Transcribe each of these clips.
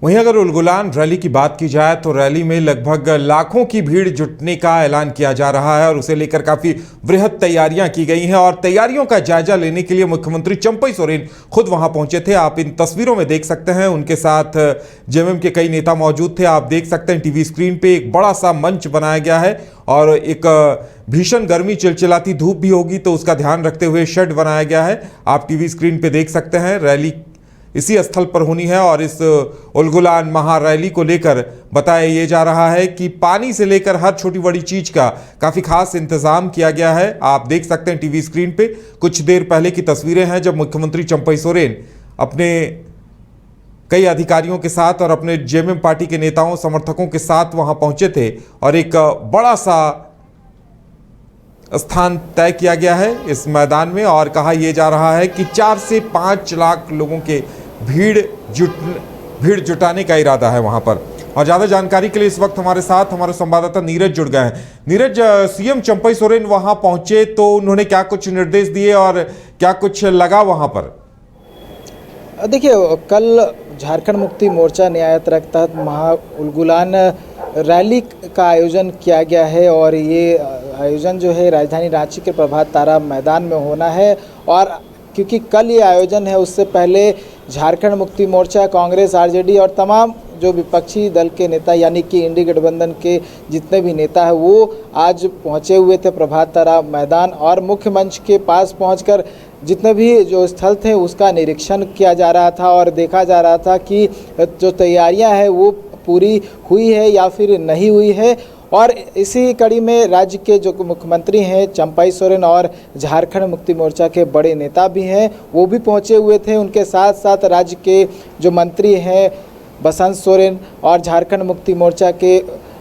वहीं अगर उलगुलान रैली की बात की जाए तो रैली में लगभग लाखों की भीड़ जुटने का ऐलान किया जा रहा है और उसे लेकर काफी वृहद तैयारियां की गई हैं। और तैयारियों का जायजा लेने के लिए मुख्यमंत्री चंपई सोरेन खुद वहां पहुंचे थे। आप इन तस्वीरों में देख सकते हैं, उनके साथ जेएमएम के कई नेता मौजूद थे। आप देख सकते हैं टीवी स्क्रीन पे एक बड़ा सा मंच बनाया गया है और एक भीषण गर्मी, चिलचिलाती धूप भी होगी तो उसका ध्यान रखते हुए शेड बनाया गया है। आप टीवी स्क्रीन पे देख सकते हैं। रैली इसी स्थल पर होनी है और इस उलगुलान महारैली को लेकर बताया ये जा रहा है कि पानी से लेकर हर छोटी बड़ी चीज का काफी खास इंतजाम किया गया है। आप देख सकते हैं टीवी स्क्रीन पे कुछ देर पहले की तस्वीरें हैं जब मुख्यमंत्री चंपई सोरेन अपने कई अधिकारियों के साथ और अपने जेएमएम पार्टी के नेताओं समर्थकों के साथ वहां पहुंचे थे और एक बड़ा सा स्थान तय किया गया है इस मैदान में और कहा यह जा रहा है कि 4 से 5 लाख लोगों के भीड़ जुटाने का इरादा है वहां पर। और ज़्यादा जानकारी के लिए इस वक्त हमारे साथ हमारे संवाददाता नीरज जुड़ गए हैं। नीरज, सीएम चंपई सोरेन वहां पहुंचे तो उन्होंने क्या कुछ निर्देश दिए और क्या कुछ लगा वहां पर? देखिए, कल झारखंड मुक्ति मोर्चा न्याय तहत महा उलगुलान रैली का आयोजन किया गया है और ये आयोजन जो है राजधानी रांची के प्रभात तारा मैदान में होना है। और क्योंकि कल ये आयोजन है, उससे पहले झारखंड मुक्ति मोर्चा, कांग्रेस, आरजेडी और तमाम जो विपक्षी दल के नेता यानी कि इंडी गठबंधन के जितने भी नेता हैं वो आज पहुंचे हुए थे प्रभात तारा मैदान और मुख्य मंच के पास पहुंचकर जितने भी जो स्थल थे उसका निरीक्षण किया जा रहा था और देखा जा रहा था कि जो तैयारियां हैं वो पूरी हुई है या फिर नहीं हुई है। और इसी कड़ी में राज्य के जो मुख्यमंत्री हैं चंपई सोरेन और झारखंड मुक्ति मोर्चा के बड़े नेता भी हैं, वो भी पहुंचे हुए थे। उनके साथ साथ राज्य के जो मंत्री हैं बसंत सोरेन और झारखंड मुक्ति मोर्चा के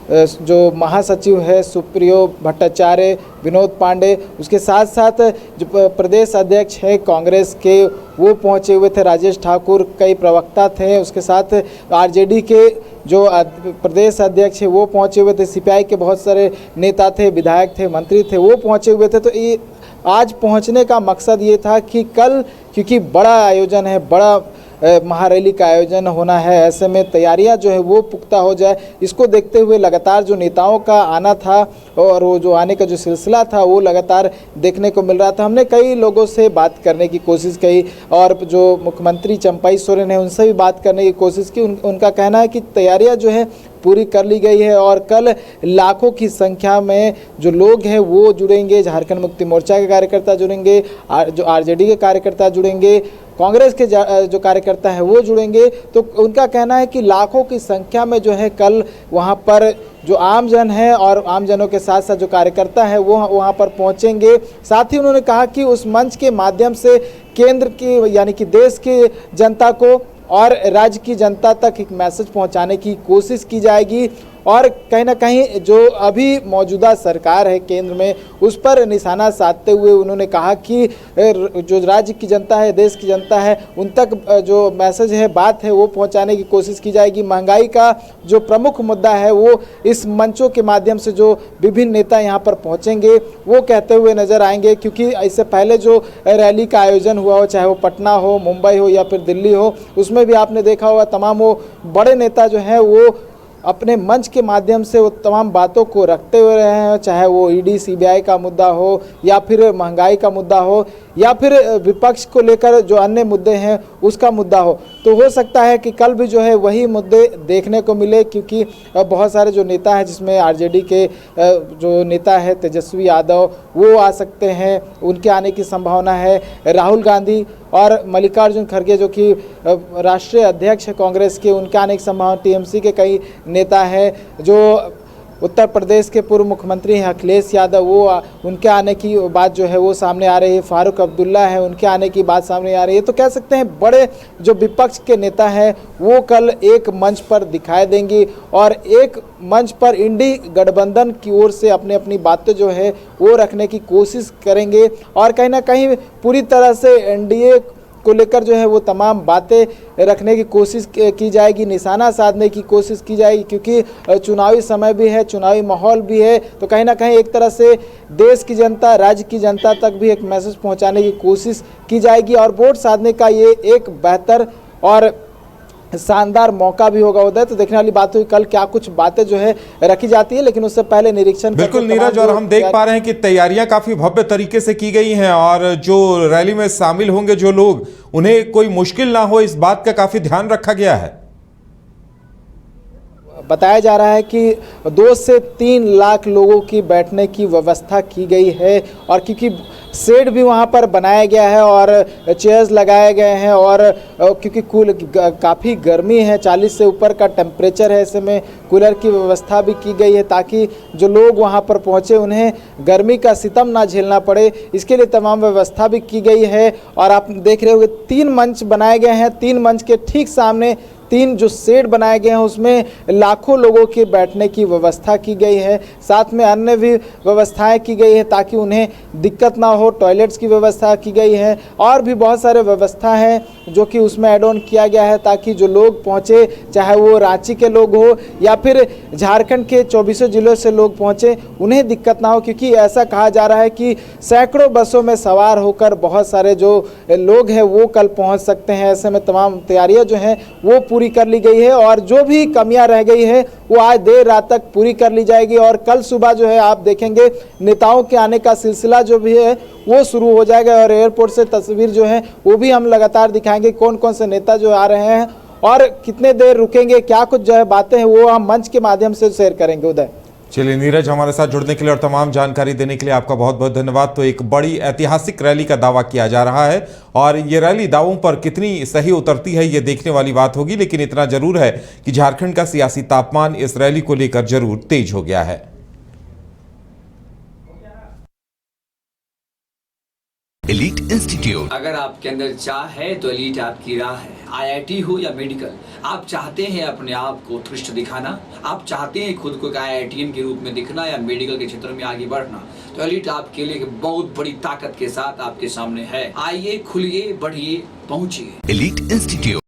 जो महासचिव है सुप्रियो भट्टाचार्य, विनोद पांडे, उसके साथ साथ जो प्रदेश अध्यक्ष है कांग्रेस के वो पहुंचे हुए थे, राजेश ठाकुर, कई प्रवक्ता थे। उसके साथ आरजेडी के जो प्रदेश अध्यक्ष है वो पहुंचे हुए थे, सीपीआई के बहुत सारे नेता थे, विधायक थे, मंत्री थे, वो पहुंचे हुए थे। तो ये आज पहुंचने का मकसद ये था कि कल क्योंकि बड़ा आयोजन है, बड़ा महारैली का आयोजन होना है, ऐसे में तैयारियां जो है वो पुख्ता हो जाए, इसको देखते हुए लगातार जो नेताओं का आना था और वो जो आने का जो सिलसिला था वो लगातार देखने को मिल रहा था। हमने कई लोगों से बात करने की कोशिश की और जो मुख्यमंत्री चंपई सोरेन है उनसे भी बात करने की कोशिश की। उनका कहना है कि तैयारियां जो है पूरी कर ली गई है और कल लाखों की संख्या में जो लोग हैं वो जुड़ेंगे, झारखंड मुक्ति मोर्चा के कार्यकर्ता जुड़ेंगे, जो आरजेडी के कार्यकर्ता जुड़ेंगे, कांग्रेस के जो कार्यकर्ता है वो जुड़ेंगे। तो उनका कहना है कि लाखों की संख्या में जो है कल वहाँ पर जो आमजन है और आमजनों के साथ साथ जो कार्यकर्ता है वो वहाँ पर पहुँचेंगे। साथ ही उन्होंने कहा कि उस मंच के माध्यम से केंद्र की यानी कि देश की जनता को और राज्य की जनता तक एक मैसेज पहुंचाने की कोशिश की जाएगी और कहीं ना कहीं जो अभी मौजूदा सरकार है केंद्र में उस पर निशाना साधते हुए उन्होंने कहा कि जो राज्य की जनता है, देश की जनता है, उन तक जो मैसेज है, बात है वो पहुंचाने की कोशिश की जाएगी। महंगाई का जो प्रमुख मुद्दा है वो इस मंचों के माध्यम से जो विभिन्न नेता यहाँ पर पहुँचेंगे वो कहते हुए नजर आएंगे, क्योंकि इससे पहले जो रैली का आयोजन हुआ हो, चाहे वो पटना हो, मुंबई हो या फिर दिल्ली हो, उसमें भी आपने देखा होगा तमाम वो बड़े नेता जो हैं वो अपने मंच के माध्यम से वो तमाम बातों को रखते हुए रहे हैं, चाहे वो ईडी सीबीआई का मुद्दा हो या फिर महंगाई का मुद्दा हो या फिर विपक्ष को लेकर जो अन्य मुद्दे हैं उसका मुद्दा हो। तो हो सकता है कि कल भी जो है वही मुद्दे देखने को मिले, क्योंकि बहुत सारे जो नेता हैं जिसमें आरजेडी के जो नेता है तेजस्वी यादव वो आ सकते हैं, उनके आने की संभावना है। राहुल गांधी और मल्लिकार्जुन खड़गे जो कि राष्ट्रीय अध्यक्ष है कांग्रेस के, उनके आने की संभावना। टीएमसी के कई नेता हैं, जो उत्तर प्रदेश के पूर्व मुख्यमंत्री हैं अखिलेश यादव, वो उनके आने की बात जो है वो सामने आ रही है। फारूक अब्दुल्ला है, उनके आने की बात सामने आ रही है। तो कह सकते हैं बड़े जो विपक्ष के नेता हैं वो कल एक मंच पर दिखाई देंगे और एक मंच पर इंडी गठबंधन की ओर से अपनी अपनी बातें जो है वो रखने की कोशिश करेंगे और कहीं ना कहीं पूरी तरह से एनडीए को लेकर जो है वो तमाम बातें रखने की कोशिश की जाएगी, निशाना साधने की कोशिश की जाएगी, क्योंकि चुनावी समय भी है, चुनावी माहौल भी है। तो कहीं ना कहीं एक तरह से देश की जनता, राज्य की जनता तक भी एक मैसेज पहुंचाने की कोशिश की जाएगी और वोट साधने का ये एक बेहतर और शानदार मौका भी होगा उदय। तो देखने वाली बात हुई कल क्या कुछ बातें जो है रखी जाती है, लेकिन उससे पहले निरीक्षण बिल्कुल नीरज, और हम देख पा रहे हैं कि तैयारियां काफी भव्य तरीके से की गई हैं और जो रैली में शामिल होंगे जो लोग, उन्हें कोई मुश्किल ना हो इस बात का काफी ध्यान रखा गया है। बताया जा रहा है कि 2 से 3 लाख लोगों की बैठने की व्यवस्था की गई है, और क्योंकि शेड भी वहां पर बनाया गया है और चेयर्स लगाए गए हैं, और क्योंकि काफ़ी गर्मी है, 40 से ऊपर का टेम्परेचर है, ऐसे में कूलर की व्यवस्था भी की गई है ताकि जो लोग वहां पर पहुंचे उन्हें गर्मी का सितम ना झेलना पड़े। इसके लिए तमाम व्यवस्था भी की गई है। और आप देख रहे होंगे 3 मंच बनाए गए हैं, 3 मंच के ठीक सामने 3 जो शेड बनाए गए हैं उसमें लाखों लोगों के बैठने की व्यवस्था की गई है। साथ में अन्य भी व्यवस्थाएं की गई है ताकि उन्हें दिक्कत ना हो। टॉयलेट्स की व्यवस्था की गई है और भी बहुत सारे व्यवस्था हैं जो कि उसमें ऐड ऑन किया गया है ताकि जो लोग पहुंचे, चाहे वो रांची के लोग हो या फिर झारखंड के 24 जिलों से लोग पहुंचे, उन्हें दिक्कत ना हो। क्योंकि ऐसा कहा जा रहा है कि सैकड़ों बसों में सवार होकर बहुत सारे जो लोग हैं वो कल पहुँच सकते हैं। ऐसे में तमाम तैयारियाँ जो हैं वो पूरी कर ली गई है और जो भी कमियां रह गई है वो आज देर रात तक पूरी कर ली जाएगी। और कल सुबह जो है आप देखेंगे नेताओं के आने का सिलसिला जो भी है वो शुरू हो जाएगा, और एयरपोर्ट से तस्वीर जो है वो भी हम लगातार दिखाएंगे, कौन कौन से नेता जो आ रहे हैं और कितने देर रुकेंगे, क्या कुछ जो है बातें हैं वो हम मंच के माध्यम से शेयर करेंगे। उदय, चलिए नीरज, हमारे साथ जुड़ने के लिए और तमाम जानकारी देने के लिए आपका बहुत बहुत धन्यवाद। तो एक बड़ी ऐतिहासिक रैली का दावा किया जा रहा है और ये रैली दावों पर कितनी सही उतरती है ये देखने वाली बात होगी, लेकिन इतना जरूर है कि झारखंड का सियासी तापमान इस रैली को लेकर जरूर तेज हो गया है। एलीट इंस्टीट्यूट, अगर आपके अंदर चाह है तो एलीट आपकी राह है। IIT हो या मेडिकल, आप चाहते हैं अपने आप को उत्कृष्ट दिखाना, आप चाहते हैं खुद को एक IITian के रूप में दिखना या मेडिकल के क्षेत्र में आगे बढ़ना, तो एलीट आपके लिए एक बहुत बड़ी ताकत के साथ आपके सामने है। आइए, खुलिए, बढ़िए, पहुंचिए। Elite institute.